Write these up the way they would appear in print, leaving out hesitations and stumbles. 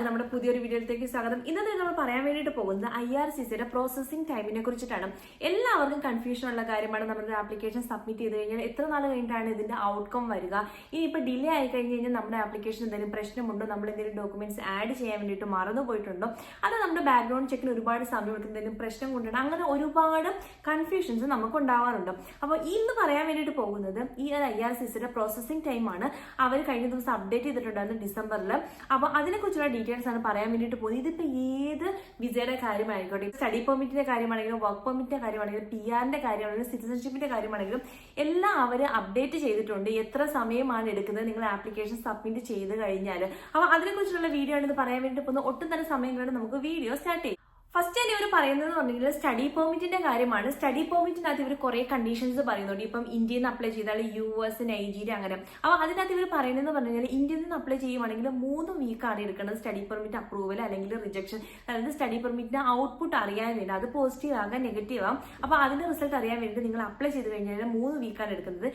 എല്ലാവർക്കും നമ്മുടെ പുതിയൊരു വീഡിയോയിലേക്ക് സ്വാഗതം. ഇന്നത്തെ നമ്മൾ പറയാൻ വേണ്ടിയിട്ട് പോകുന്നത് IRCCയുടെ പ്രോസസിംഗ് ടൈമിനെ കുറിച്ചിട്ടാണ്. എല്ലാവർക്കും കൺഫ്യൂഷൻ ഉള്ള കാര്യമാണ്. നമ്മുടെ ആപ്ലിക്കേഷൻ സബ്മിറ്റ് ചെയ്ത് കഴിഞ്ഞാൽ എത്ര നാൾ കഴിഞ്ഞിട്ടാണ് ഇതിന്റെ ഔട്ട്കം വരിക, ഇനിയിപ്പോൾ ഡിലേ ആയി കഴിഞ്ഞ് കഴിഞ്ഞാൽ നമ്മുടെ ആപ്ലിക്കേഷൻ എന്തെങ്കിലും പ്രശ്നമുണ്ടോ, നമ്മൾ എന്തെങ്കിലും ഡോക്യുമെന്റ്സ് ആഡ് ചെയ്യാൻ വേണ്ടിയിട്ട് മറന്നു പോയിട്ടുണ്ടോ, അത് നമ്മുടെ ബാക്ക്ഗ്രൗണ്ട് ചെക്കിന് ഒരുപാട് സമയം എടുക്കുന്നതിനും പ്രശ്നം കൊണ്ടാണ്. അങ്ങനെ ഒരുപാട് കൺഫ്യൂഷൻസ് നമുക്ക് ഉണ്ടാവാറുണ്ട്. അപ്പോൾ ഇന്ന് പറയാൻ വേണ്ടിയിട്ട് പോകുന്നത് ഈ IRCCയുടെ പ്രോസസിംഗ് ടൈമാണ്. അവർ കഴിഞ്ഞ ദിവസം അപ്ഡേറ്റ് ചെയ്തിട്ടുണ്ടായിരുന്നു ഡിസംബറിൽ. അപ്പോൾ അതിനെക്കുറിച്ചുള്ള ഡീറ്റെയിൽസ് ആണ് പറയാൻ വേണ്ടിയിട്ട് പോകുന്നത്. ഇതിപ്പോൾ ഏത് വിസയുടെ കാര്യമായിക്കോട്ടെ, സ്റ്റഡി പെർമിറ്റിന്റെ കാര്യമാണെങ്കിലും വർക്ക് പെർമിറ്റിന്റെ കാര്യമാണെങ്കിലും PR-ന്റെ കാര്യമാണെങ്കിലും സിറ്റിസൺഷിപ്പിന്റെ കാര്യമാണെങ്കിലും എല്ലാം അവർ അപ്ഡേറ്റ് ചെയ്തിട്ടുണ്ട്. എത്ര സമയമാണ് എടുക്കുന്നത് നിങ്ങൾ ആപ്ലിക്കേഷൻ സബ്മിറ്റ് ചെയ്ത് കഴിഞ്ഞാൽ. അപ്പോൾ അതിനെക്കുറിച്ചുള്ള വീഡിയോ ആണ് ഇത് പറയാൻ വേണ്ടിയിട്ട് പോകുന്നത്. ഒട്ടും തന്നെ സമയം കൊണ്ട് നമുക്ക് വീഡിയോ സ്റ്റാർട്ട് ചെയ്യാം. ഫസ്റ്റ് തന്നെ ഇവർ പറയുന്നത് പറഞ്ഞെങ്കിൽ സ്റ്റഡി പെർമിറ്റിന്റെ കാര്യമാണ്. സ്റ്റഡി പെർമിറ്റിനകത്ത് ഇവർ കുറെ കണ്ടീഷൻസ് പറയുന്നുണ്ട്. ഇപ്പം ഇന്ത്യയിൽ നിന്ന് അപ്ലൈ ചെയ്താൽ US, നൈജീരിയ അങ്ങനെ. അപ്പോൾ അതിനകത്ത് ഇവർ പറയുന്നത് പറഞ്ഞു കഴിഞ്ഞാൽ ഇന്ത്യയിൽ നിന്ന് അപ്ലൈ ചെയ്യുവാണെങ്കിൽ 3 വീക്കാണ് എടുക്കുന്നത് സ്റ്റഡി പെർമിറ്റ് അപ്രൂവൽ അല്ലെങ്കിൽ റിജക്ഷൻ. അതായത് സ്റ്റഡി പെർമിറ്റിന്റെ ഔട്ട്പുട്ട് അറിയാൻ വേണ്ടി, അത് പോസിറ്റീവ് ആകാം നെഗറ്റീവ് ആകാം. അപ്പോൾ അതിന്റെ റിസൾട്ട് അറിയാൻ വേണ്ടി നിങ്ങൾ അപ്ലൈ ചെയ്ത് കഴിഞ്ഞാൽ 3 വീക്കാണ് എടുക്കുന്നത്.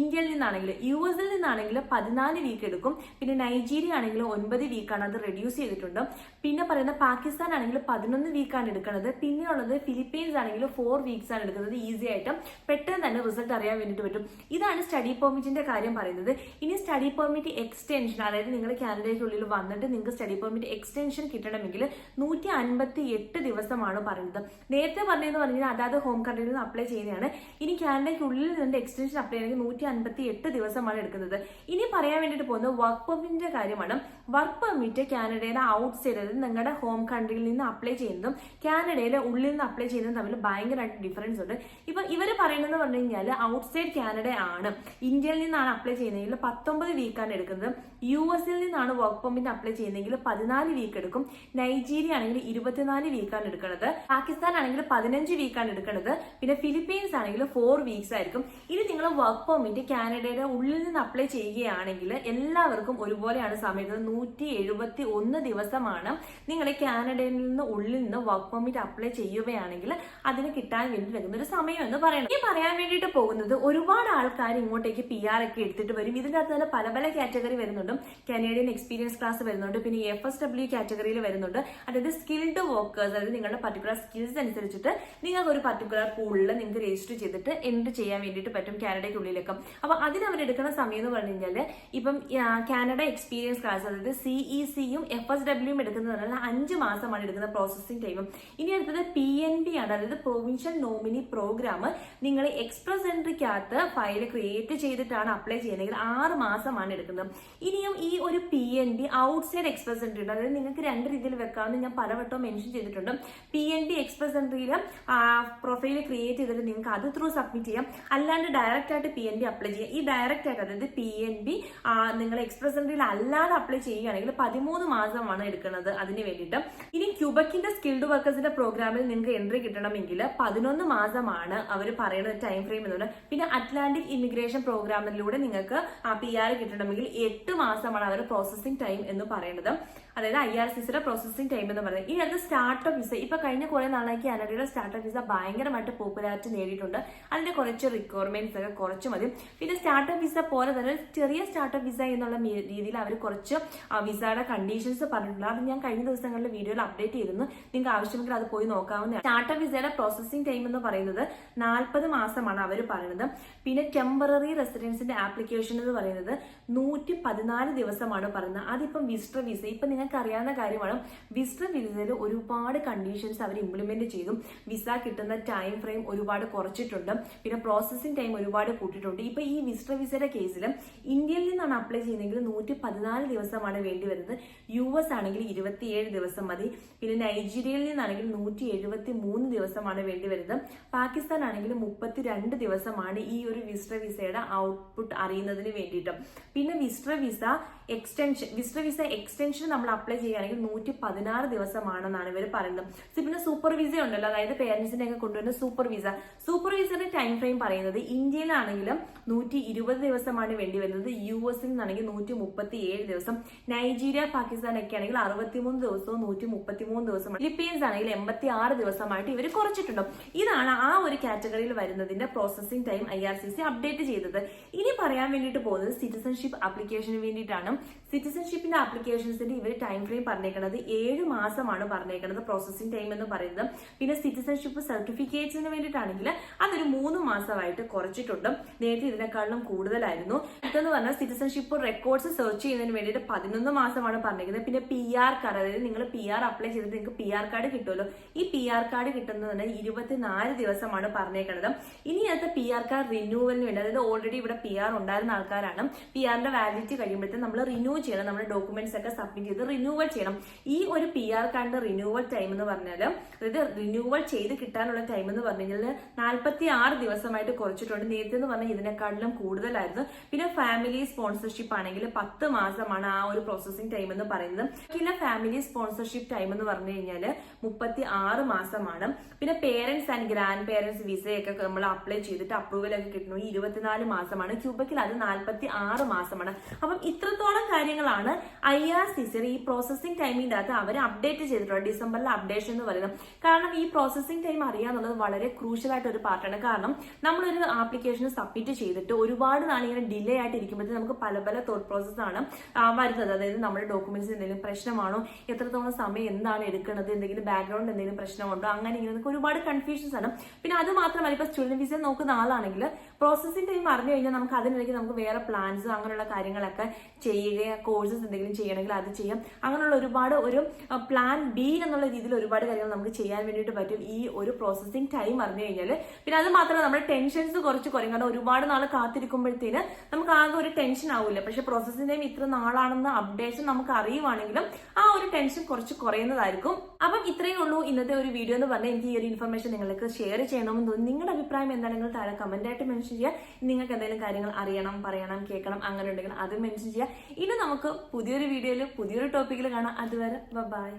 ഇന്ത്യയിൽ നിന്നാണെങ്കിൽ, US-ൽ നിന്നാണെങ്കിൽ 14 വീക്ക് എടുക്കും. പിന്നെ നൈജീരിയ ആണെങ്കിൽ 9 വീക്കാണ്, അത് റെഡ്യൂസ് ചെയ്തിട്ടുണ്ട്. പിന്നെ പറയുന്ന പാകിസ്ഥാൻ ആണെങ്കിൽ 11 വീക്കാണ് എടുക്കുന്നത്. പിന്നെ ഉള്ളത് ഫിലിപ്പീൻസ് ആണെങ്കിൽ 4 വീക്സ് ആണ് എടുക്കുന്നത്. ഈസി ആയിട്ട് പെട്ടെന്ന് തന്നെ റിസൾട്ട് അറിയാൻ വേണ്ടിയിട്ട് പറ്റും. ഇതാണ് സ്റ്റഡി പെർമിറ്റിന്റെ കാര്യം പറയുന്നത്. ഇനി സ്റ്റഡി പെർമിറ്റ് എക്സ്റ്റൻഷൻ, അതായത് നിങ്ങൾ കാനഡയ്ക്കുള്ളിൽ വന്നിട്ട് നിങ്ങൾക്ക് സ്റ്റഡി പെർമിറ്റ് എക്സ്റ്റൻഷൻ കിട്ടണമെങ്കിൽ 158 ദിവസമാണ് പറയുന്നത്. നേരത്തെ പറഞ്ഞതെന്ന് പറഞ്ഞാൽ അതായത് ഹോം കൺട്രിയിൽ നിന്ന് അപ്ലൈ ചെയ്യുന്നതാണ്. ഇനി കാനഡയ്ക്കുള്ളിൽ നിന്ന് എക്സ്റ്റൻഷൻ അപ്ലൈ ചെയ്യണമെങ്കിൽ 158 ദിവസമാണ് എടുക്കുന്നത്. ഇനി പറയാൻ വേണ്ടിയിട്ട് പോകുന്നത് വർക്ക് പെർമിറ്റിന്റെ കാര്യമാണ്. വർക്ക് പെർമിറ്റ് കാനഡയുടെ ഔട്ട് സൈഡ്, അതായത് നിങ്ങളുടെ ഹോം കൺട്രിയിൽ നിന്ന് അപ്ലൈ ചെയ്യുന്നതും കാനഡയിലെ ഉള്ളിൽ നിന്ന് അപ്ലൈ ചെയ്യുന്നതും തമ്മിൽ ഭയങ്കരമായിട്ട് ഡിഫറൻസ് ഉണ്ട്. ഇപ്പൊ ഇവര് പറയുന്നത് പറഞ്ഞു കഴിഞ്ഞാൽ ഔട്ട് സൈഡ് കാനഡ ആണ്. ഇന്ത്യയിൽ നിന്നാണ് അപ്ലൈ ചെയ്യുന്നതെങ്കിൽ 19 വീക്കാണ് എടുക്കുന്നത്. US-ൽ നിന്നാണ് വർക്ക് പെർമിറ്റ് അപ്ലൈ ചെയ്യുന്നതെങ്കിൽ 14 വീക്ക് എടുക്കും. നൈജീരിയ ആണെങ്കിൽ 24 വീക്കാണ് എടുക്കുന്നത്. പാകിസ്ഥാൻ ആണെങ്കിൽ 15 വീക്കാണ് എടുക്കുന്നത്. പിന്നെ ഫിലിപ്പീൻസ് ആണെങ്കിൽ 4 വീക്സ് ആയിരിക്കും. ഇനി നിങ്ങൾ വർക്ക് പെർമിറ്റ് കാനഡയുടെ ഉള്ളിൽ നിന്ന് അപ്ലൈ ചെയ്യുകയാണെങ്കിൽ എല്ലാവർക്കും ഒരുപോലെയാണ് സമയം. 171 ദിവസമാണ് നിങ്ങൾ കാനഡയിൽ നിന്ന് ഉള്ളിൽ നിന്ന് വർക്ക് പെർമിറ്റ് അപ്ലൈ ചെയ്യുകയാണെങ്കിൽ അതിന് കിട്ടാൻ വേണ്ടി വരുന്ന ഒരു സമയം എന്ന് പറയുന്നത്. ഈ പറയാൻ വേണ്ടിയിട്ട് പോകുന്നത് ഒരുപാട് ആൾക്കാർ ഇങ്ങോട്ടേക്ക് PR ഒക്കെ എടുത്തിട്ട് വരും. ഇതിന്റെ അകത്ത് തന്നെ പല പല കാറ്റഗറി വരുന്നുണ്ട്. കനേഡിയൻ എക്സ്പീരിയൻസ് ക്ലാസ് വരുന്നുണ്ട്. പിന്നെ FSW കാറ്റഗറിയിൽ വരുന്നുണ്ട്. അതായത് സ്കിൽഡ് വർക്കേഴ്സ്, അതായത് നിങ്ങളുടെ പർട്ടിക്കുലർ സ്കിൽസ് അനുസരിച്ചിട്ട് നിങ്ങൾക്ക് ഒരു പർട്ടിക്കുലർ പൂളിൽ നിങ്ങൾക്ക് രജിസ്റ്റർ ചെയ്തിട്ട് എൻട്രി ചെയ്യാൻ വേണ്ടിയിട്ട് പറ്റും കാനഡയ്ക്കുള്ളിലേക്ക്. അപ്പൊ അതിന് അവരെടുക്കുന്ന സമയം എന്ന് പറഞ്ഞു കഴിഞ്ഞാൽ ഇപ്പം കാനഡ എക്സ്പീരിയൻസ് ക്ലാസ്, അതായത് CEC-യും FSW-യും എടുക്കുന്നതിനുള്ള 5 മാസമാണ് എടുക്കുന്ന പ്രോസസിംഗ് ടൈമും. ഇനി അടുത്തത് PNP ആണ്, അതായത് പ്രൊവിൻഷ്യൽ നോമിനി പ്രോഗ്രാം. നിങ്ങൾ എക്സ്പ്രസ് എൻട്രിക്കകത്ത് ഫയൽ ക്രിയേറ്റ് ചെയ്തിട്ടാണ് അപ്ലൈ ചെയ്യുന്നതെങ്കിൽ 6 മാസമാണ് എടുക്കുന്നത്. ഇനിയും ഈ ഒരു PNP ഔട്ട്സൈഡ് എക്സ്പ്രസ് എൻട്രി ഉണ്ട്. അതായത് നിങ്ങൾക്ക് 2 രീതിയിൽ വെക്കാമെന്ന് ഞാൻ പലവട്ടം മെൻഷൻ ചെയ്തിട്ടുണ്ട്. PNP എക്സ്പ്രസ് എൻട്രിയിൽ പ്രൊഫൈൽ ക്രിയേറ്റ് ചെയ്തിട്ട് നിങ്ങൾക്ക് അത് ത്രൂ സബ്മിറ്റ് ചെയ്യാം. അല്ലാണ്ട് ഡയറക്റ്റ് ആയിട്ട് PNP അപ്ലൈ ചെയ്യാം. ഈ ഡയറക്റ്റ് ആയിട്ട്, അതായത് PNP നിങ്ങൾ എക്സ്പ്രസ് എൻട്രിയിൽ അല്ലാതെ അപ്ലൈ ചെയ്യുകയാണെങ്കിൽ 13 മാസമാണ് എടുക്കുന്നത് അതിന് വേണ്ടിയിട്ട്. ഇനി ക്യൂബക്കിന്റെ സ്കിൽഡ് വർക്കേഴ്സിന്റെ പ്രോഗ്രാമിൽ നിങ്ങൾക്ക് എൻട്രി കിട്ടണമെങ്കിൽ 11 മാസമാണ് അവർ പറയുന്ന ടൈം ഫ്രെയിം എന്നുള്ളത്. പിന്നെ അറ്റ്ലാന്റിക് ഇമിഗ്രേഷൻ പ്രോഗ്രാമിലൂടെ നിങ്ങൾക്ക് PR കിട്ടണമെങ്കിൽ 8 മാസമാണ് അവർ പ്രോസസിംഗ് ടൈം എന്ന് പറയുന്നത്. അതായത് IRCCയുടെ പ്രോസസിംഗ് ടൈം എന്ന് പറയുന്നത്. ഇനി അത് സ്റ്റാർട്ടപ്പ് വിസ. ഇപ്പൊ കഴിഞ്ഞ കുറെ നാളേക്ക് കാനഡയുടെ സ്റ്റാർട്ടപ്പ് വിസ ഭയങ്കരമായിട്ട് പോപ്പുലാരിറ്റി നേടിയിട്ടുണ്ട്. അതിന്റെ കുറച്ച് റിക്വയർമെന്റ്സ് ഒക്കെ കുറച്ച് മതി. പിന്നെ സ്റ്റാർട്ടപ്പ് വിസ പോലെ തന്നെ ചെറിയ സ്റ്റാർട്ടപ്പ് വിസ എന്നുള്ള രീതിയിൽ അവർ കുറച്ച് വിസയുടെ കണ്ടീഷൻസ് പറഞ്ഞിട്ടുണ്ട്. അത് ഞാൻ കഴിഞ്ഞ ദിവസങ്ങളിൽ വീഡിയോയിൽ അപ്ഡേറ്റ് ചെയ്തിരുന്നു. നിങ്ങൾക്ക് ആവശ്യമെങ്കിൽ അത് പോയി നോക്കാവുന്നതാണ്. സ്റ്റാർട്ടപ്പ് വിസയുടെ പ്രോസസിംഗ് ടൈം എന്ന് പറയുന്നത് 40 മാസമാണ് അവർ പറയുന്നത്. പിന്നെ ടെമ്പററി റെസിഡൻസിന്റെ ആപ്ലിക്കേഷൻ എന്ന് പറയുന്നത് 114 ദിവസമാണ് പറയുന്നത്. അതിപ്പം വിസിറ്റർ വിസ. ഇപ്പൊ നിങ്ങൾക്ക് അറിയാവുന്ന കാര്യമാണ്, വിസിറ്റർ വിസയിൽ ഒരുപാട് കണ്ടീഷൻസ് അവർ ഇംപ്ലിമെന്റ് ചെയ്തു. വിസ കിട്ടുന്ന ടൈം ഫ്രെയിം ഒരുപാട് കുറച്ചിട്ടുണ്ട്. പിന്നെ പ്രോസസിംഗ് ടൈം ഒരുപാട് കൂട്ടിയിട്ടുണ്ട്. ഇപ്പൊ ഈ വിസിറ്റർ വിസയുടെ കേസിൽ ഇന്ത്യയിൽ നിന്നാണ് അപ്ലൈ ചെയ്യുന്നതെങ്കിൽ 114 ദിവസമാണ് വേണ്ടി വരുന്നത്. US ആണെങ്കിൽ 27 ദിവസം മതി. പിന്നെ നൈജീരിയയിൽ നിന്നാണെങ്കിൽ 173 ദിവസമാണ് വേണ്ടി വരുന്നത്. പാകിസ്ഥാൻ ആണെങ്കിൽ 32 ദിവസമാണ് ഈ ഒരു വിസിറ്റർ വിസയുടെ ഔട്ട്പുട്ട് അറിയുന്നതിന് വേണ്ടിയിട്ട്. പിന്നെ വിസിറ്റർ വിസ എക്സ്റ്റൻഷൻ നമ്മൾ അപ്ലൈ ചെയ്യുകയാണെങ്കിൽ 116 ദിവസമാണെന്നാണ് ഇവർ പറയുന്നത്. പിന്നെ സൂപ്പർ വിസ ഉണ്ടല്ലോ, അതായത് പേരൻസിനെ ഒക്കെ കൊണ്ടുവരുന്ന സൂപ്പർ വിസയുടെ ടൈം ഫ്രെയിം പറയുന്നത് ഇന്ത്യയിലാണെങ്കിലും 120 ദിവസമാണ് വേണ്ടി വരുന്നത്. US-ൽ നിന്നാണെങ്കിൽ 137 ദിവസം. നൈജീരിയ, പാകിസ്ഥാൻ ഒക്കെ ആണെങ്കിൽ 63 ദിവസവും 133 ദിവസമാണ്. ഫിലിപ്പീൻസ് ആണെങ്കിൽ 86 ദിവസമായിട്ട് ഇവർ കുറച്ചിട്ടുണ്ട്. ഇതാണ് ആ ഒരു കാറ്റഗറിയിൽ വരുന്നതിന്റെ പ്രോസസിംഗ് ടൈം IRCC അപ്ഡേറ്റ് ചെയ്തത്. ഇനി പറയാൻ വേണ്ടിയിട്ട് പോകുന്നത് സിറ്റിസൺഷിപ്പ് ആപ്ലിക്കേഷന് വേണ്ടിയിട്ടാണ്. സിറ്റിസൺഷിപ്പിന്റെ ആപ്ലിക്കേഷൻസിന്റെ ഇവർ ടൈം ഫ്രെയിം പറഞ്ഞേക്കുന്നത് 7 മാസമാണ് പറഞ്ഞേക്കുന്നത് പ്രോസസിംഗ് ടൈം എന്ന് പറയുന്നത്. പിന്നെ സിറ്റിസൺഷിപ്പ് സർട്ടിഫിക്കറ്റ്സിന് വേണ്ടിയിട്ടാണെങ്കിൽ അതൊരു 3 മാസമായിട്ട് കുറച്ചിട്ടുണ്ട്. നേരത്തെ ഇതിനേക്കാളും കൂടുതലായിരുന്നു. ഇതെന്ന് പറഞ്ഞാൽ സിറ്റിസൺഷിപ്പ് റെക്കോർഡ്സ് സെർച്ച് ചെയ്യുന്നതിന് വേണ്ടിയിട്ട് 11 മാസമാണ് പറഞ്ഞേക്കുന്നത്. പിന്നെ PR കാർഡ്, അതായത് നിങ്ങൾ PR അപ്ലൈ ചെയ്തിട്ട് നിങ്ങൾക്ക് PR കാർഡ് കിട്ടുമല്ലോ, ഈ PR കാർഡ് കിട്ടുന്നതിന് 24 ദിവസമാണ് പറഞ്ഞേക്കുന്നത്. ഇനി അടുത്ത PR കാർഡ് റിന്യൂവലിന് വേണ്ടി, അതായത് ഓൾറെഡി ഇവിടെ PR ഉണ്ടായിരുന്ന ആൾക്കാരാണ്, PRന്റെ വാലിഡിറ്റി കഴിയുമ്പോഴത്തേക്കും നമ്മൾ റിന്യൂ ചെയ്യണം, നമ്മുടെ ഡോക്യുമെന്റ്സ് ഒക്കെ സബ്മിറ്റ് ചെയ്ത് റിന്യൂവൽ ചെയ്യണം. ഈ ഒരു PR കാർഡിന്റെ റിന്യൂവൽ ടൈം എന്ന് പറഞ്ഞാൽ, അതായത് റിന്യൂവൽ ചെയ്ത് കിട്ടാനുള്ള ടൈം എന്ന് പറഞ്ഞു കഴിഞ്ഞാൽ 46 ദിവസമായിട്ട് കുറച്ചിട്ടുണ്ട്. നേരത്തെ എന്ന് പറഞ്ഞാൽ ഇതിനെക്കാട്ടിലും കൂടുതലായിരുന്നു. പിന്നെ ഫാമിലി സ്പോൺസർഷിപ്പ് ആണെങ്കിൽ 10 മാസമാണ് ആ ഒരു പ്രോസസിംഗ് ടൈം എന്ന് പറയുന്നത്. പിന്നെ ഫാമിലി സ്പോൺസർഷിപ്പ് ടൈം എന്ന് പറഞ്ഞു കഴിഞ്ഞാൽ 36 മാസമാണ്. പിന്നെ പേരൻസ് ആൻഡ് ഗ്രാൻഡ് പേരൻസ് വിസയൊക്കെ നമ്മൾ അപ്ലൈ ചെയ്തിട്ട് അപ്രൂവൽ ഒക്കെ കിട്ടണമെങ്കിൽ 24 മാസമാണ്. ക്യൂബക്കിൽ അത് 46 മാസമാണ്. അപ്പം ഇത്രത്തോളം കാര്യങ്ങളാണ് IRCC ഈ പ്രോസസിംഗ് ടൈമിന്റെ അകത്ത് അവർ അപ്ഡേറ്റ് ചെയ്തിട്ടുള്ളത്. ഡിസംബറിലെ അപ്ഡേഷൻ എന്ന് പറയുന്നത്. കാരണം ഈ പ്രോസസിംഗ് ടൈം അറിയാന്നുള്ളത് വളരെ ക്രൂഷ്യൽ ആയിട്ട് ഒരു പാർട്ടാണ്. കാരണം നമ്മളൊരു ആപ്ലിക്കേഷൻ സബ്മിറ്റ് ചെയ്തിട്ട് ഒരുപാട് നാളിങ്ങനെ ഡിലേ ആയിട്ട് ഇരിക്കുമ്പോഴത്തേക്ക് നമുക്ക് പല തോട്ട് പ്രോസസ് ആണ് വരുന്നത്. അതായത് നമ്മുടെ ഡോക്യുമെന്റ്സ് എന്തെങ്കിലും പ്രശ്നമാണോ, എത്രത്തോളം സമയം എന്താണ് എടുക്കുന്നത്, എന്തെങ്കിലും ബാക്ക്ഗ്രൗണ്ട് എന്തെങ്കിലും പ്രശ്നമുണ്ടോ, അങ്ങനെ ഇങ്ങനെ ഒരുപാട് കൺഫ്യൂഷൻസ് ആണ്. പിന്നെ അത് മാത്രമല്ല, ഇപ്പൊ സ്റ്റുഡന്റ് വിസ നോക്കുന്ന ആളാണെങ്കിൽ പ്രോസസിംഗ് ടൈം അറിഞ്ഞു കഴിഞ്ഞാൽ നമുക്ക് അതിനിടയ്ക്ക് നമുക്ക് വേറെ പ്ലാൻസ് അങ്ങനെയുള്ള കാര്യങ്ങളൊക്കെ ചെയ്യുക, കോഴ്സസ് എന്തെങ്കിലും ചെയ്യണമെങ്കിൽ അത് ചെയ്യാം. അങ്ങനെയുള്ള ഒരുപാട് ഒരു പ്ലാൻ B എന്നുള്ള രീതിയിൽ ഒരുപാട് കാര്യങ്ങൾ നമുക്ക് ചെയ്യാൻ വേണ്ടിയിട്ട് പറ്റും ഈ ഒരു പ്രോസസിംഗ് ടൈം അറിഞ്ഞു കഴിഞ്ഞാൽ. പിന്നെ അത് മാത്രമല്ല നമ്മുടെ ടെൻഷൻസ് കുറച്ച് കുറയും. കാരണം ഒരുപാട് നാൾ കാത്തിരിക്കുമ്പോഴത്തേന് നമുക്ക് ആകെ ഒരു ടെൻഷൻ ആവില്ല. പക്ഷെ പ്രോസസിംഗ് ടൈം ഇത്ര നാളാണെന്ന അപ്ഡേഷൻ നമുക്ക് അറിയുവാണെങ്കിലും ആ ഒരു ടെൻഷൻ കുറച്ച് കുറയുന്നതായിരിക്കും. അപ്പം ഇത്രയേ ഉള്ളൂ ഇന്നത്തെ ഒരു വീഡിയോ എന്ന് പറഞ്ഞാൽ. എനിക്ക് ഈ ഒരു ഇൻഫർമേഷൻ നിങ്ങൾക്ക് ഷെയർ ചെയ്യണമെന്ന് തോന്നി. നിങ്ങളുടെ അഭിപ്രായം എന്താണെങ്കിൽ താഴെ കമന്റ് ആയിട്ട് മെൻഷൻ ചെയ്യുക. നിങ്ങൾക്ക് എന്തെങ്കിലും കാര്യങ്ങൾ അറിയണം, പറയണം, കേൾക്കണം അങ്ങനെ ഉണ്ടെങ്കിൽ അത് മെൻഷൻ ചെയ്യുക. ഇനി നമുക്ക് പുതിയൊരു വീഡിയോയിൽ പുതിയൊരു ടോപ്പിക്കിൽ കാണാം. അതുവരെ ബൈ.